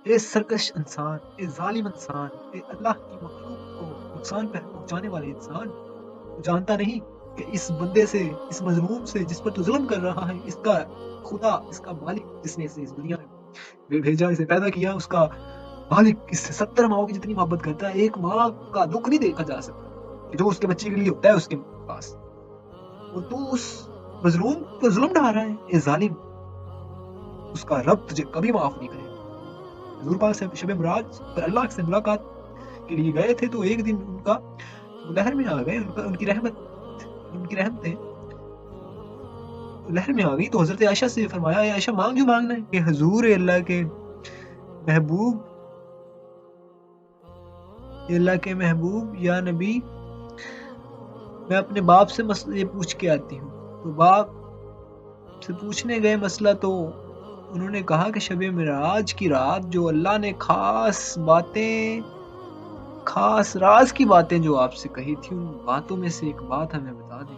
اے سرکش انسان، اے ظالم انسان، اے اللہ کی مخلوق کو نقصان پہنچانے والے انسان، تو جانتا نہیں کہ اس بندے سے، اس مظلوم سے جس پر تو ظلم کر رہا ہے، اس کا خدا، اس کا مالک، جس نے اسے اس دنیا میں بھیجا، اسے پیدا کیا، اس کا مالک اس سے 70 ماؤں کی جتنی محبت کرتا ہے. ایک ماں کا دکھ نہیں دیکھا جا سکتا کہ جو اس کے بچے کے لیے ہوتا ہے اس کے پاس، اور تو اس مظلوم پر ظلم ڈھا رہا ہے. اے ظالم، اس کا رب تجھے کبھی معاف نہیں کرے گا. حضور پاک سے شب معراج پر اللہ سے ملاقات کے لیے گئے تھے، تو ایک دن ان کا لہر میں آ گئے، ان کی رحمتیں لہر میں آ گئی. تو حضرت عائشہ سے فرمایا، اے عائشہ مانگ جو مانگنا ہے. کہ حضور اللہ کے محبوب، اللہ کے محبوب یا نبی، میں اپنے باپ سے یہ پوچھ کے آتی ہوں. تو باپ سے پوچھنے گئے مسئلہ، تو انہوں نے کہا کہ شب معراج کی رات جو اللہ نے خاص راز کی باتیں جو آپ سے کہی تھی، ان باتوں میں سے ایک بات ہمیں بتا دیں.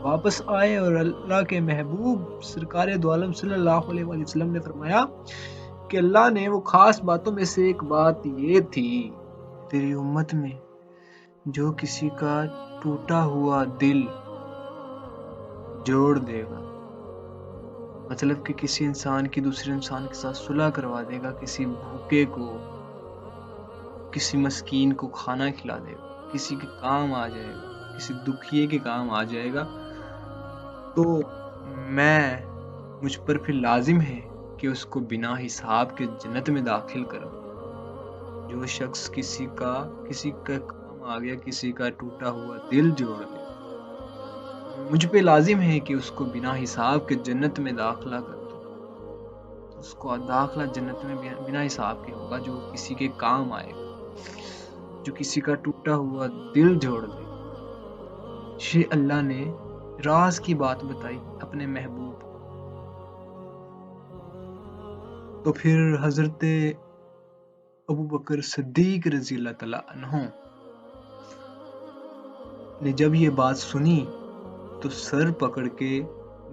واپس آئے اور اللہ کے محبوب سرکار دو عالم صلی اللہ علیہ وسلم نے فرمایا کہ اللہ نے وہ خاص باتوں میں سے ایک بات یہ تھی، تیری امت میں جو کسی کا ٹوٹا ہوا دل جوڑ دے گا، مطلب کہ کسی انسان کی دوسرے انسان کے ساتھ صلح کروا دے گا، کسی بھوکے کو، کسی مسکین کو کھانا کھلا دے گا، کسی کے کام آ جائے گا، کسی دکھیے کے کام آ جائے گا، تو مجھ پر پھر لازم ہے کہ اس کو بنا حساب کے جنت میں داخل کروں. جو شخص کسی کا کام آ گیا، کسی کا ٹوٹا ہوا دل جوڑ دے، مجھ پہ لازم ہے کہ اس کو بنا حساب کے جنت میں داخلہ کر دوں. اس کو داخلہ جنت میں بنا حساب کے ہوگا جو کسی کے کام آئے گا، جو کسی کا ٹوٹا ہوا دل جوڑ دے. اللہ نے راز کی بات بتائی اپنے محبوب کو. تو پھر حضرت ابو بکر صدیق رضی اللہ تعالی عنہ نے جب یہ بات سنی تو سر پکڑ کے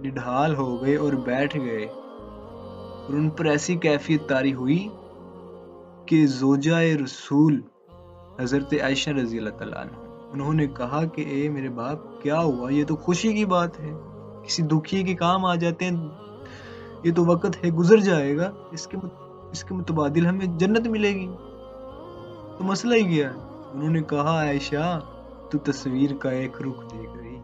نڈھال ہو گئے اور بیٹھ گئے، اور ان پر ایسی کیفیت طاری ہوئی کہ زوجہ رسول حضرت عائشہ رضی اللہ تعالیٰ عنہ، انہوں نے کہا کہ اے میرے باپ، کیا ہوا؟ یہ تو خوشی کی بات ہے، کسی دکھی کے کام آ جاتے ہیں، یہ تو وقت ہے، گزر جائے گا، اس کے متبادل ہمیں جنت ملے گی، تو مسئلہ ہی کیا ہے؟ انہوں نے کہا، عائشہ تو تصویر کا ایک رخ دیکھ رہی ہے.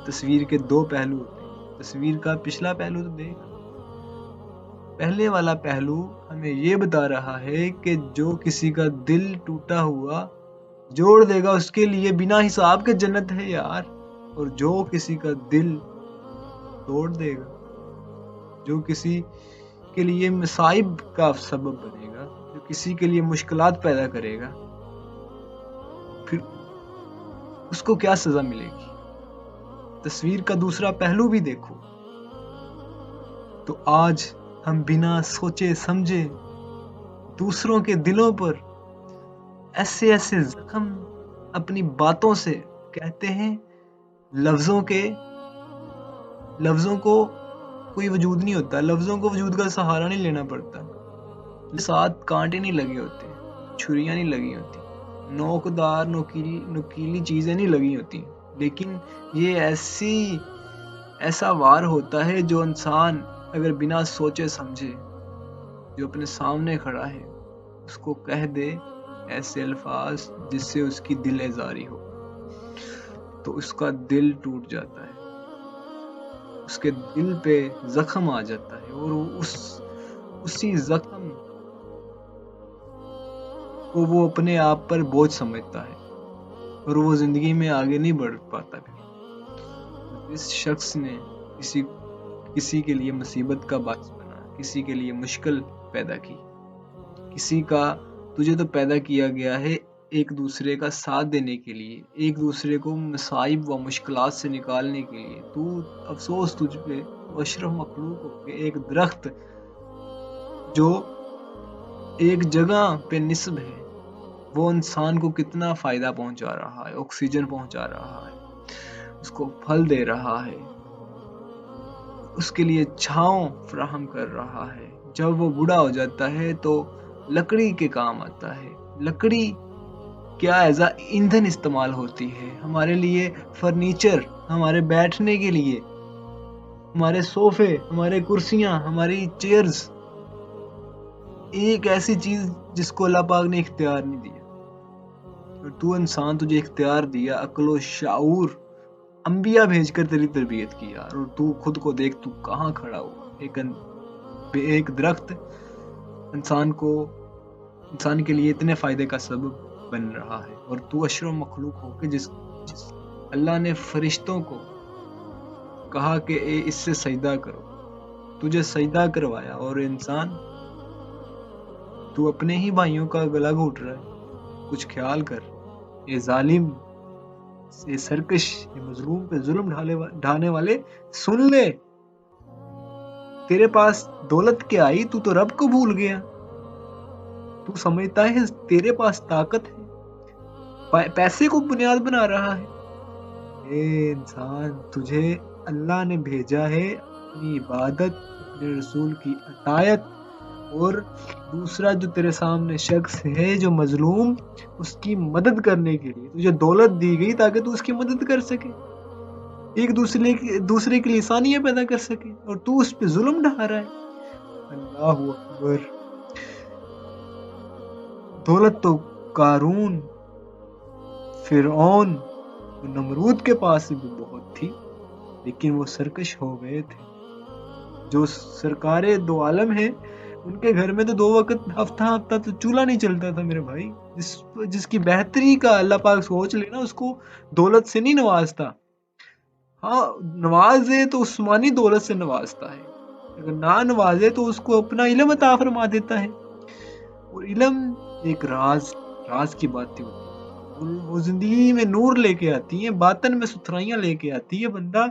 تصویر کے دو پہلو ہوتے ہیں. تصویر کا پچھلا پہلو تو دیکھ، پہلے والا پہلو ہمیں یہ بتا رہا ہے کہ جو کسی کا دل ٹوٹا ہوا جوڑ دے گا، اس کے لیے بنا حساب کے جنت ہے یار. اور جو کسی کا دل توڑ دے گا، جو کسی کے لیے مصائب کا سبب بنے گا، جو کسی کے لیے مشکلات پیدا کرے گا، پھر اس کو کیا سزا ملے گی؟ تصویر کا دوسرا پہلو بھی دیکھو. تو آج ہم بنا سوچے سمجھے دوسروں کے دلوں پر ایسے زخم اپنی باتوں سے کہتے ہیں. لفظوں کو کوئی وجود نہیں ہوتا، لفظوں کو وجود کا سہارا نہیں لینا پڑتا، ساتھ کانٹے نہیں لگے ہوتے، چھریاں نہیں لگی ہوتی، نوکدار نوکیلی چیزیں نہیں لگی ہوتی، لیکن یہ ایسا وار ہوتا ہے جو انسان اگر بنا سوچے سمجھے جو اپنے سامنے کھڑا ہے اس کو کہہ دے ایسے الفاظ جس سے اس کی دل ازاری ہو، تو اس کا دل ٹوٹ جاتا ہے، اس کے دل پہ زخم آ جاتا ہے، اور اسی زخم کو وہ اپنے آپ پر بوجھ سمجھتا ہے، اور وہ زندگی میں آگے نہیں بڑھ پاتا. اس شخص نے کسی کے لیے مصیبت کا باعث بنا، کسی کے لیے مشکل پیدا کی، کسی کا تجھے تو پیدا کیا گیا ہے ایک دوسرے کا ساتھ دینے کے لیے، ایک دوسرے کو مصائب و مشکلات سے نکالنے کے لیے. تو افسوس تجھ پہ، اشرف مخلوق ہو کے ایک درخت جو ایک جگہ پہ نصب ہے، وہ انسان کو کتنا فائدہ پہنچا رہا ہے، آکسیجن پہنچا رہا ہے، اس کو پھل دے رہا ہے، اس کے لیے چھاؤں فراہم کر رہا ہے، جب وہ بوڑھا ہو جاتا ہے تو لکڑی کے کام آتا ہے. لکڑی کیا ایز اے ایندھن استعمال ہوتی ہے ہمارے لیے، فرنیچر، ہمارے بیٹھنے کے لیے، ہمارے صوفے، ہمارے کرسیاں، ہماری چیئرز، ایک ایسی چیز جس کو اللہ پاک نے اختیار نہیں دیا. اور تو انسان، تجھے اختیار دیا، عقل و شعور، انبیاء بھیج کر تیری تربیت کی یار. اور تو خود کو دیکھ، تو کہاں کھڑا ہوا. ایک درخت انسان کے لیے اتنے فائدے کا سبب بن رہا ہے، اور تو اشرف مخلوق ہو کہ جس اللہ نے فرشتوں کو کہا کہ اس سے سجدہ کرو، تجھے سجدہ کروایا، اور انسان تو اپنے ہی بھائیوں کا گلا گھونٹ رہا ہے. کچھ خیال کر. یہ ظالم، یہ سرکش، یہ مظلوم پہ ظلم ڈھانے والے، سن لے. تیرے پاس دولت کیا آئی؟ تو رب کو بھول گیا. تو سمجھتا ہے تیرے پاس طاقت ہے، پیسے کو بنیاد بنا رہا ہے. اے انسان، تجھے اللہ نے بھیجا ہے اپنی عبادت، اپنے رسول کی اطاعت، اور دوسرا جو تیرے سامنے شخص ہے جو مظلوم، اس کی مدد کرنے کے لیے. تجھے دولت دی گئی تاکہ تو اس کی مدد کر سکے، ایک دوسرے کے لیے آسانیاں پیدا کر سکے، اور تو اس پہ ظلم ڈھا رہا ہے. اللہ اکبر. دولت تو قارون، فرعون، نمرود کے پاس بھی بہت تھی، لیکن وہ سرکش ہو گئے تھے. جو سرکار دو عالم ہیں، ان کے گھر میں تو 2 وقت ہفتہ تو چولہا نہیں چلتا تھا میرے بھائی. جس کی بہتری کا اللہ پاک سوچ لے نا، اس کو دولت سے نہیں نوازتا. ہاں نوازے تو عثمانی دولت سے نوازتا ہے، اگر نہ نوازے تو اس کو اپنا علم عطا فرما دیتا ہے. اور علم ایک راز کی باتیں ہوتی ہیں، وہ زندگی میں نور لے کے آتی ہیں، باطن میں ستھرائیاں لے کے آتی ہے. بندہ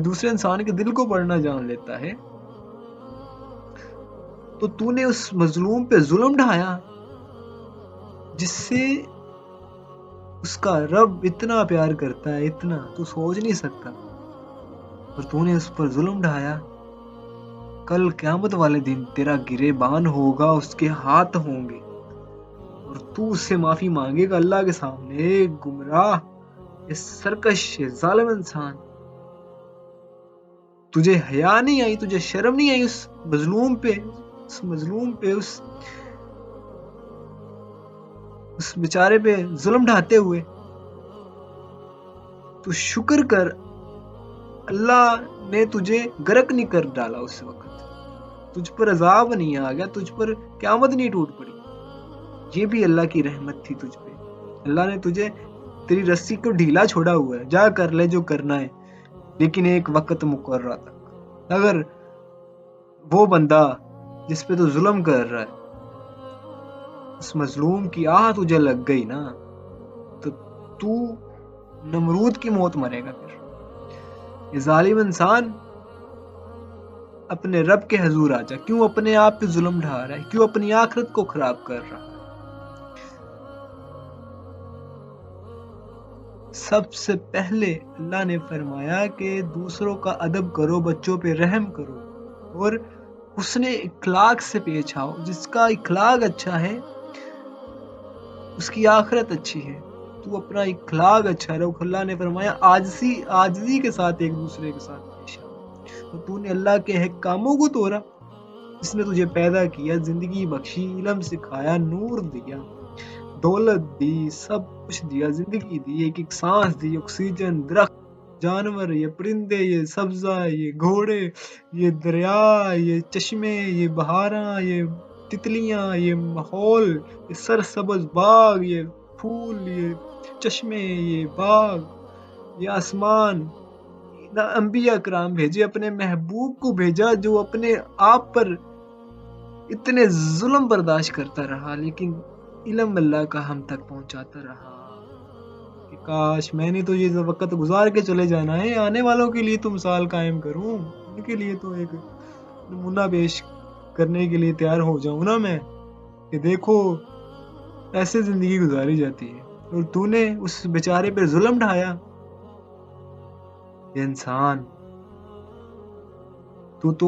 دوسرے انسان کے دل کو پڑھنا جان لیتا ہے. تو نے اس مظلوم پہ ظلم ڈھایا جس سے اس کا رب اتنا پیار کرتا ہے، اتنا تو سوچ نہیں سکتا، اور تو نے اس پر ظلم ڈھایا. کل قیامت والے دن تیرا گریبان ہوگا، اس کے ہاتھ ہوں گے، اور تو اس سے معافی مانگے گا اللہ کے سامنے. گمراہ، یہ سرکش، یہ ظالم انسان، تجھے حیا نہیں آئی، تجھے شرم نہیں آئی اس مظلوم پہ، اس بیچارے پہ ظلم ڈھاتے ہوئے. تو شکر کر، اللہ نے تجھے غرق نہیں کر ڈالا. اس وقت تجھ پر عذاب نہیں آ گیا، تجھ پر قیامت نہیں ٹوٹ پڑی. یہ بھی اللہ کی رحمت تھی تجھ پہ. اللہ نے تجھے، تیری رسی کو ڈھیلا چھوڑا ہوا ہے، جا کر لے جو کرنا ہے، لیکن ایک وقت مقررہ تک. اگر وہ بندہ جس پہ تو ظلم کر رہا ہے، اس مظلوم کی آہ تجھے لگ گئی نا، تو نمرود کی موت مرے گا. پھر یہ ظالم انسان، اپنے رب کے حضور آ جا. کیوں اپنے آپ پہ ظلم ڈھا رہا ہے؟ کیوں اپنی آخرت کو خراب کر رہا ہے؟ سب سے پہلے اللہ نے فرمایا کہ دوسروں کا ادب کرو، بچوں پہ رحم کرو، اور حسن اخلاق سے پیش آؤ. جس کا اخلاق اچھا ہے اس کی آخرت اچھی ہے. تو اپنا اخلاق اچھا رکھ. اللہ نے فرمایا عاجزی کے ساتھ ایک دوسرے کے ساتھ پیش آؤ. اور تو نے اللہ کے احکاموں کو توڑا. اس نے تجھے پیدا کیا، زندگی بخشی، علم سکھایا، نور دیا، دولت دی، سب کچھ دیا، زندگی دی، ایک سانس دی، آکسیجن، درخت، جانور، یہ پرندے، یہ سبزہ، یہ گھوڑے، یہ دریا، یہ چشمے، یہ بہاراں، یہ تتلیاں، یہ ماحول، یہ سرسبز باغ، یہ پھول، یہ چشمے، یہ باغ، یہ آسمان. انبیاء کرام بھیجے، اپنے محبوب کو بھیجا جو اپنے آپ پر اتنے ظلم برداشت کرتا رہا، لیکن علم اللہ کا ہم تک پہنچاتا رہا. کہ کاش میں نے تو یہ وقت گزار کے چلے جانا ہے، آنے والوں کے لیے تو مثال قائم کروں، ان کے لیے تو ایک نمونہ پیش کرنے کے لیے تیار ہو جاؤں نا میں، کہ دیکھو ایسے زندگی گزاری جاتی ہے. اور تو نے اس بیچارے پہ ظلم ڈھایا. یہ انسان، تو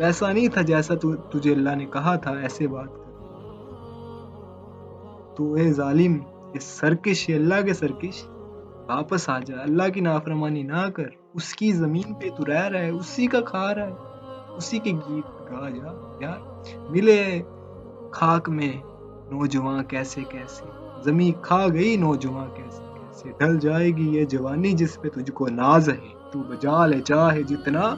ویسا نہیں تھا جیسا تجھے اللہ نے کہا تھا، ایسے بات کر تو اے ظالم، اس سرکش اللہ کے سرکش واپس آ جا، اللہ کی نافرمانی نہ کر، اس کی زمین پہ تو رہ رہا ہے، اسی کا کھا رہا ہے، اسی کے گیت گا جا یار۔ ملے خاک میں نوجوان کیسے کیسے، زمین کھا گئی نوجوان کیسے کیسے، ڈھل جائے گی یہ جوانی جس پہ تجھ کو ناز ہے، تو بجا لے چاہے جتنا،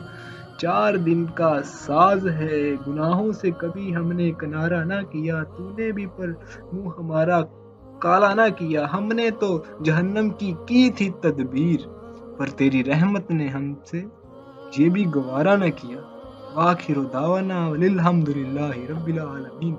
4 دن کا ساز ہے، گناہوں سے کبھی ہم نے کنارہ نہ کیا، تو نے بھی پر منہ ہمارا کالا نہ کیا، ہم نے تو جہنم کی تھی تدبیر، پر تیری رحمت نے ہم سے یہ بھی گوارا نہ کیا، وآخر دعوانا الحمد للہ رب العالمین۔